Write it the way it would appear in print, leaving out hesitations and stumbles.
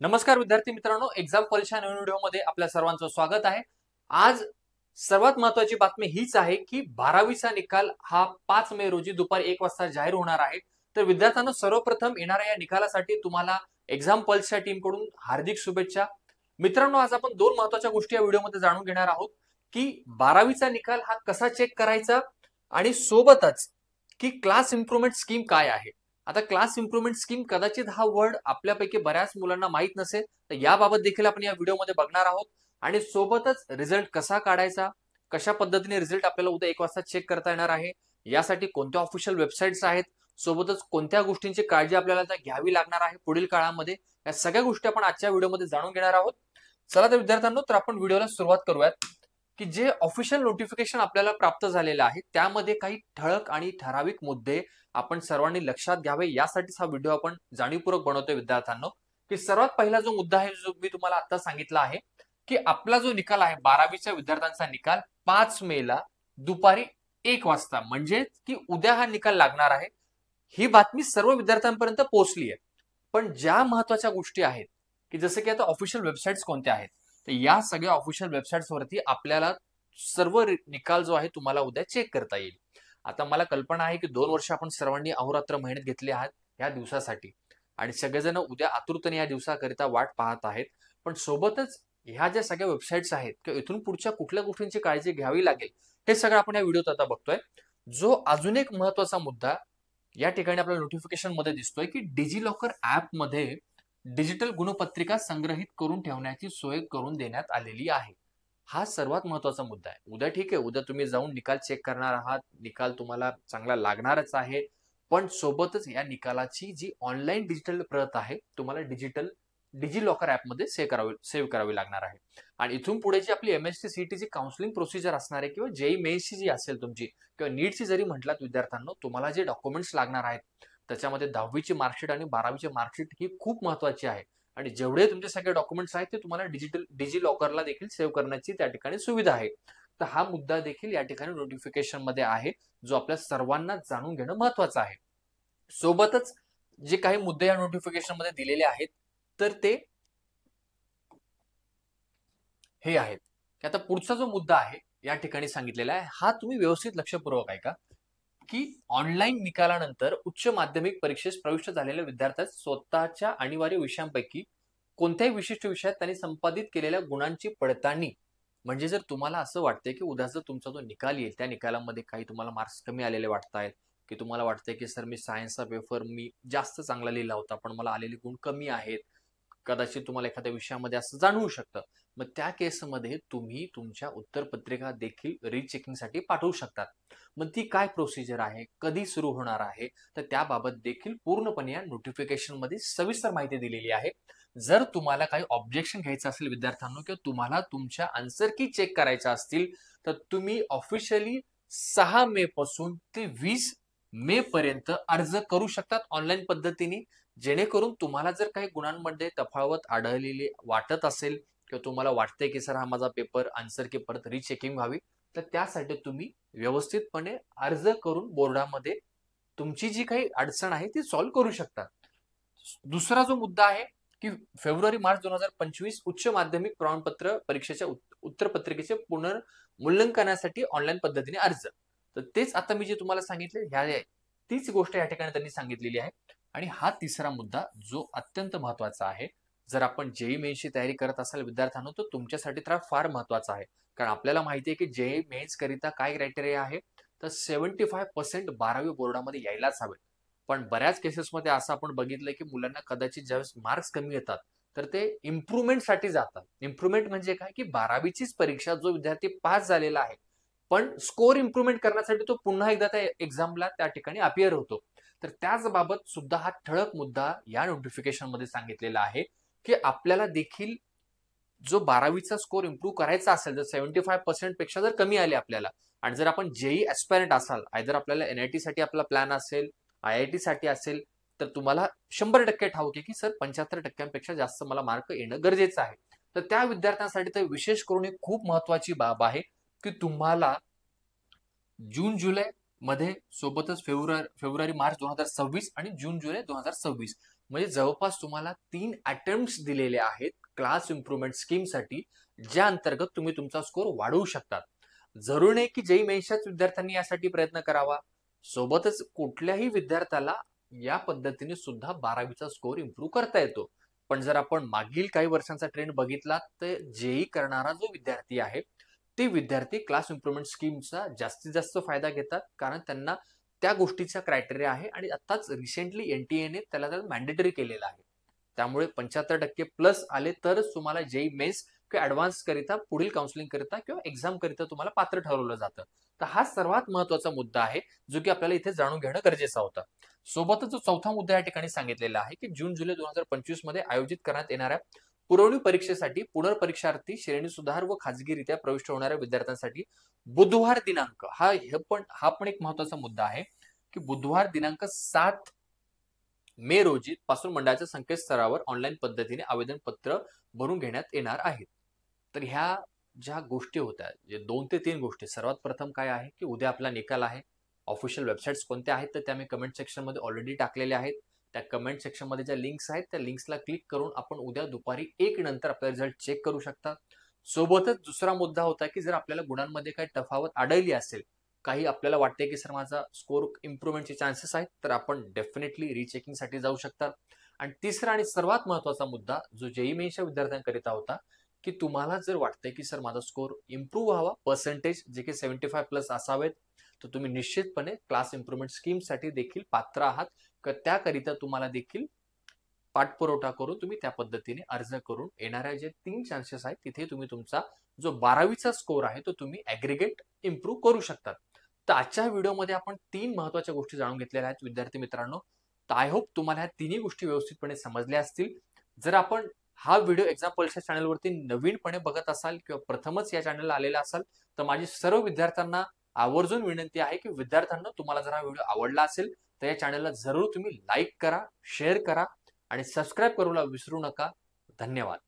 नमस्कार विद्यार्थी मित्रांनो, एक्झाम परीक्षा नवीन व्हिडिओमध्ये आपल्या सर्वांचं स्वागत आहे। आज सर्वात महत्त्वाची बातमी हीच आहे की 12वीचा निकाल हा 5 मे रोजी दुपारी 1 वाजता जाहीर होणार आहे। तर विद्यार्थ्यांनो, सर्वप्रथम येणाऱ्या या निकालासाठी तुम्हाला एक्झाम पल्सच्या टीमकडून हार्दिक शुभेच्छा। मित्रांनो, आज आपण दोन महत्त्वाच्या गोष्टी या व्हिडिओमध्ये जाणून घेणार आहोत की 12वीचा निकाल हा कसा चेक करायचा आणि सोबतच की क्लास इम्प्रूव्हमेंट स्कीम काय आहे। आता क्लास इम्प्रूव्हमेंट स्कीम कदाचित हा वर्ड आपल्यापैकी बऱ्याच मुलांना माहित नसेल, तर याबाबत देखील आपण या व्हिडिओमध्ये बघणार आहोत आणि सोबतच रिझल्ट कसा काढायचा, कशा पद्धतीने रिझल्ट आपल्याला उद्या 1 वाजता चेक करता येणार आहे, यासाठी कोणत्या ऑफिशियल वेबसाईट्स आहेत, सोबतच कोणत्या गोष्टींची काळजी आपल्याला घ्यावी लागणार आहे पुढील काळामध्ये, या सगळ्या गोष्टी आपण आजच्या व्हिडिओमध्ये जाणून घेणार आहोत। चला तर विद्यार्थ्यांनो, तर आपण व्हिडिओला सुरुवात करूयात की जे ऑफिशियल नोटिफिकेशन आपल्याला प्राप्त झालेलं आहे त्यामध्ये काही ठळक आणि ठराविक मुद्दे आपण सर्वांनी लक्षात घ्यावे, यासाठीच हा व्हिडिओ आपण जाणीवपूर्वक बनवतोय विद्यार्थ्यांनो। की सर्वात पहिला जो मुद्दा आहे, जो मी तुम्हाला आता सांगितला आहे की आपला जो निकाल आहे 12वीच्या विद्यार्थ्यांचा निकाल 5 मे ला दुपारी 1 वाजता म्हणजे की उद्या हा निकाल लागणार आहे। ही बातमी सर्व विद्यार्थ्यांपर्यंत पोहोचली आहे, पण ज्या महत्त्वाच्या गोष्टी आहेत की जसं की आता ऑफिशियल वेबसाईट्स कोणत्या आहेत, तर या सगळ्या ऑफिशियल वेबसाईट्स वरती आपल्याला सर्व निकाल जो आहे तुम्हाला उद्या चेक करता येईल। आता मला कल्पना आहे की 2 वर्ष आपण सर्वांनी अहोरात्र मेहनत घेतली आहे या दिवसासाठी आणि सगळेजण उद्या आतुरतेने या दिवसाकरिता वाट पाहत आहेत। पण सोबतच ह्या ज्या सगळ्या वेबसाईट्स आहेत किंवा इथून पुढच्या कुठल्या गोष्टींची काळजी घ्यावी लागेल, हे सगळं आपण या व्हिडिओत आता बघतोय। जो अजून एक महत्त्वाचा मुद्दा या ठिकाणी आपल्याला नोटिफिकेशन मध्ये दिसतोय की डिजिलॉकर ऍप मध्ये डिजिटल गुणपत्रिका संग्रहित करून ठेवण्याची सोय करून देण्यात आलेली आहे। हा सर्वात महत्त्वाचा मुद्दा आहे। उद्या ठीक आहे, उद्या तुम्ही जाऊन निकाल चेक करणार आहात, निकाल तुम्हाला चांगला लागणारच आहे, पण सोबतच या निकालाची जी ऑनलाईन डिजिटल प्रत आहे तुम्हाला डिजिलॉकर ऍपमध्ये सेव्ह करावी लागणार आहे। आणि इथून पुढे जी आपली एमएससी सीईटीची काउन्सिलिंग प्रोसिजर असणार आहे किंवा जेई मेन्सची जी असेल तुमची किंवा नीटची जरी म्हटलात विद्यार्थ्यांनो, तुम्हाला जे डॉक्युमेंट्स लागणार आहेत त्याच्यामध्ये 10वीची मार्कशीट आणि 12वीची मार्कशीट ही खूप महत्त्वाची आहे। आणि जेवढे तुमचे सगळे डॉक्युमेंट्स आहेत ते तुम्हाला डिजिलॉकरला देखील सेव्ह करण्याची त्या ठिकाणी सुविधा आहे। तर हा मुद्दा देखील या ठिकाणी नोटिफिकेशन मध्ये आहे, जो आपल्या सर्वांना जाणून घेणं महत्त्वाचं आहे। सोबतच जे काही मुद्दे या नोटिफिकेशन मध्ये दिलेले आहेत तर ते हे आहेत की आता पुढचा जो मुद्दा आहे या ठिकाणी सांगितलेला आहे, हा तुम्ही व्यवस्थित लक्षपूर्वक ऐका की ऑनलाईन निकालानंतर उच्च माध्यमिक परीक्षेस प्रविष्ट झालेल्या विद्यार्थ्यास स्वतःच्या अनिवार्य विषयांपैकी कोणत्याही विशिष्ट विषयात त्यांनी संपादित केलेल्या गुणांची पडताळणी, म्हणजे जर तुम्हाला असं वाटतंय की उद्याचा तुमचा जो निकाल येईल त्या निकालामध्ये काही तुम्हाला मार्क्स कमी आलेले वाटतायत, की तुम्हाला वाटतंय की सर मी सायन्सचा पेपर मी जास्त चांगला लिहिला होता पण मला आलेले गुण कमी आहेत, कदाचित तुम्हाला एखाद्या विषयामध्ये असं जाणवू शकतं, मग त्या केसमध्ये तुम्ही तुमच्या उत्तरपत्रिका देखील रीचेकिंगसाठी पाठवू शकतात। मग ती काय प्रोसिजर आहे, कधी सुरू होणार आहे, तर त्याबाबत देखील पूर्णपणे या नोटिफिकेशन मध्ये सविस्तर माहिती दिलेली आहे। जर तुम्हाला काही ऑब्जेक्शन घ्यायचं असेल विद्यार्थ्यांनो किंवा तुम्हाला तुमच्या आन्सर की चेक करायच्या असतील, तर तुम्ही ऑफिशियली 6 मे पासून ते 20 मे पर्यंत अर्ज करू शकतात ऑनलाईन पद्धतीने। जेणेकरून तुम्हाला जर काही गुणांमध्ये तफावत आढळलेली वाटत असेल किंवा तुम्हाला वाटतंय की सर हा माझा पेपर आन्सर की परत रीचेकिंग व्हावी, तर त्यासाठी तुम्ही व्यवस्थितपणे अर्ज करून बोर्डामध्ये तुमची जी काही अडचण आहे ती सॉल्व्ह करू शकता। दुसरा जो मुद्दा आहे की फेब्रुवारी मार्च 2025 उच्च माध्यमिक प्रमाणपत्र परीक्षेच्या उत्तरपत्रिकेचे पुनर्मूल्यांकनासाठी ऑनलाईन पद्धतीने अर्ज, तर तेच आता मी जे तुम्हाला सांगितले ह्या तीच गोष्ट या ठिकाणी त्यांनी सांगितलेली आहे। आणि हा तिसरा मुद्दा जो अत्यंत महत्त्वाचा आहे, जर आपण जेई मेन्सची तयारी करत असाल विद्यार्थ्यांनो, तर तुमच्यासाठी तर फार महत्त्वाचा आहे, कारण आपल्याला माहिती आहे की जेई मेन्स करिता काय क्रायटेरिया आहे, तर 75% 12वी बोर्डामध्ये यायलाच हवे। पण बऱ्याच केसेसमध्ये असं आपण बघितलंय की मुलांना कदाचित ज्यावेळेस मार्क्स कमी येतात तर ते इम्प्रूव्हमेंटसाठी जातात। इम्प्रूव्हमेंट म्हणजे काय की 12वीचीच परीक्षा जो विद्यार्थी पास झालेला आहे पण स्कोर इम्प्रूव्हमेंट करण्यासाठी तो पुन्हा एकदा त्या एक्झामला त्या ठिकाणी अपियर होतो, तर त्याच बाबत सुद्धा हा ठळक मुद्दा या नोटिफिकेशन मध्ये सांगितलेला आहे की आपल्याला देखील जो 12वीचा स्कोर इम्प्रूव्ह करायचा असेल, जर 75% पेक्षा जर कमी आले आपल्याला आणि जर आपण जेई ऍस्पायरंट असाल, आयदर आपल्याला एनआयटी साठी आपला प्लॅन असेल, आयआयटी साठी असेल, तर तुम्हाला 100% ठाऊक आहे की सर 75% जास्त मला मार्क येणं गरजेचं आहे। तर त्या विद्यार्थ्यांसाठी तर विशेष करून ही खूप महत्त्वाची बाब आहे की तुम्हाला जून जुलै मध्ये सोबतच फेब्रुवारी मार्च 2026 आणि जून जुलै 2026 म्हणजे जवळपास तुम्हाला 3 अटेम्प्ट्स दिलेले आहेत क्लास इम्प्रुव्हमेंट स्कीमसाठी, ज्या अंतर्गत तुम्ही तुमचा स्कोर वाढवू शकतात. जरुरी नाही की जेईई मेन्सच्याच विद्यार्थ्यांनी यासाठी प्रयत्न करावा. सोबतच कुठल्याही विद्यार्थ्याला या पद्धतीने सुद्धा 12वीचा स्कोर इम्प्रूव्ह करता येतो. पण जर आपण मागील काही वर्षांचा ट्रेंड बघितला तर जेईई करणारा जो विद्यार्थी आहे, ते विद्यार्थी क्लास इम्प्रुव्हमेंट स्कीमचा जास्तीत जास्त फायदा घेतात, कारण त्यांना त्या गोष्टीचा क्रायटेरिया आहे आणि आताच रिसेंटली एनटीएने त्याला मॅन्डेटरी केलेलं आहे. त्यामुळे 75% प्लस आले तरच तुम्हाला जेईई मेन्स किंवा ऍडव्हान्स करिता पुढील काउन्सिलिंग करिता किंवा एक्झाम करिता तुम्हाला पात्र ठरवलं जातं. तर हा सर्वात महत्वाचा मुद्दा आहे, जो की आपल्याला इथे जाणून घेणं गरजेचं होतं. सोबतच जो चौथा मुद्दा या ठिकाणी सांगितलेला आहे की जून जुलै 2025 मध्ये आयोजित करण्यात येणाऱ्या पुरवणी परीक्षेसाठी पुनर्परीक्षार्थी, श्रेणी सुधार व खाजगीरित्या प्रविष्ट होणाऱ्या विद्यार्थ्यांसाठी बुधवार दिनांक हा पण एक महत्वाचा मुद्दा आहे की बुधवार दिनांक 7 मे रोजी पासून मंडळाच्या संकेतस्थळावर ऑनलाईन पद्धतीने आवेदन पत्र भरून घेण्यात येणार आहेत. तर ह्या ज्या गोष्टी होत्या, जे 2 ते 3 गोष्टी, सर्वात प्रथम काय आहे की उद्या आपला निकाल आहे. ऑफिशियल वेबसाईट्स कोणत्या आहेत तर त्या मी कमेंट सेक्शन मध्ये ऑलरेडी टाकलेल्या आहेत. त्या कमेंट सेक्शन मध्ये ज्या लिंक्स आहेत त्या लिंक्सला क्लिक करून आपण उद्या दुपारी 1 नंतर आपला रिझल्ट चेक करू शकता. सोबतच दुसरा मुद्दा होता की जर आपल्याला गुणांमध्ये काही तफावत आढळली असेल, काही आपल्याला वाटते की सर माझा स्कोर इम्प्रुव्हमेंटचे चान्सेस आहेत, तर आपण डेफिनेटली रिचेकिंगसाठी जाऊ शकता. आणि तिसरा आणि सर्वात महत्वाचा मुद्दा जो जेईई मेन्सच्या विद्यार्थ्यांकरिता होता, की तुम्हाला जर वाटतंय की सर माझा स्कोर इम्प्रूव्ह व्हावा, पर्सेंटेज जे की 75 प्लस असावेत, तर तुम्ही निश्चितपणे क्लास इम्प्रुव्हमेंट स्कीमसाठी देखील पात्र आहात. त्याकरिता तुम्हाला देखील पाठपुरवठा करून तुम्ही त्या पद्धतीने अर्ज करून येणाऱ्या जे 3 चान्सेस आहेत तिथे तुम्ही तुमचा जो 12वीचा स्कोर आहे तो तुम्ही ऍग्रीगेट इम्प्रूव्ह करू शकतात. तर आजच्या व्हिडिओमध्ये आपण 3 महत्वाच्या गोष्टी जाणून घेतलेल्या आहेत विद्यार्थी मित्रांनो. तर आय होप तुम्हाला ह्या तिन्ही गोष्टी व्यवस्थितपणे समजल्या असतील. जर आपण हा व्हिडिओ एक्झाम परीक्षा चॅनलवरती नवीनपणे बघत असाल किंवा प्रथमच या चॅनलला आलेला असाल, तर माझी सर्व विद्यार्थ्यांना आवर्जून विनंती आहे की विद्यार्थ्यांना तुम्हाला जर हा व्हिडिओ आवडला असेल तर या चॅनलला जरूर तुम्ही लाईक करा, शेअर करा आणि सबस्क्राईब करायला विसरू नका. धन्यवाद.